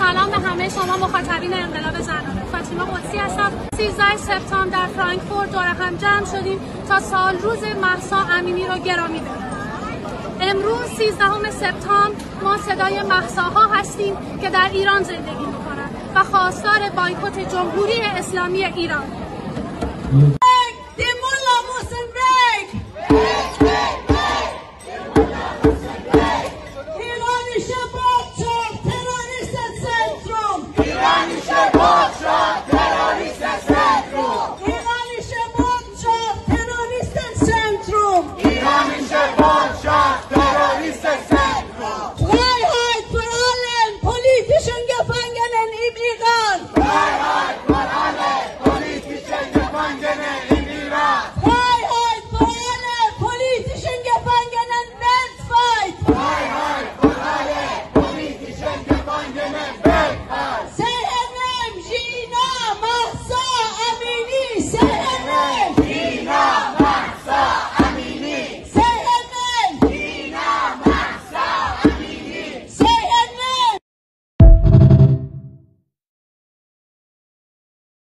سلام به همه شما مخاطبین انقلاب زنانه. فاطمه قدسی هستم. 13 سپتامبر در فرانکفورت دور هم جمع شدیم تا سال روز مهسا امینی رو گرامی بداریم. امروز 13 سپتامبر ما صدای مهساها هستیم که در ایران زندگی می‌کنند و خواستار بایکوت جمهوری اسلامی ایران.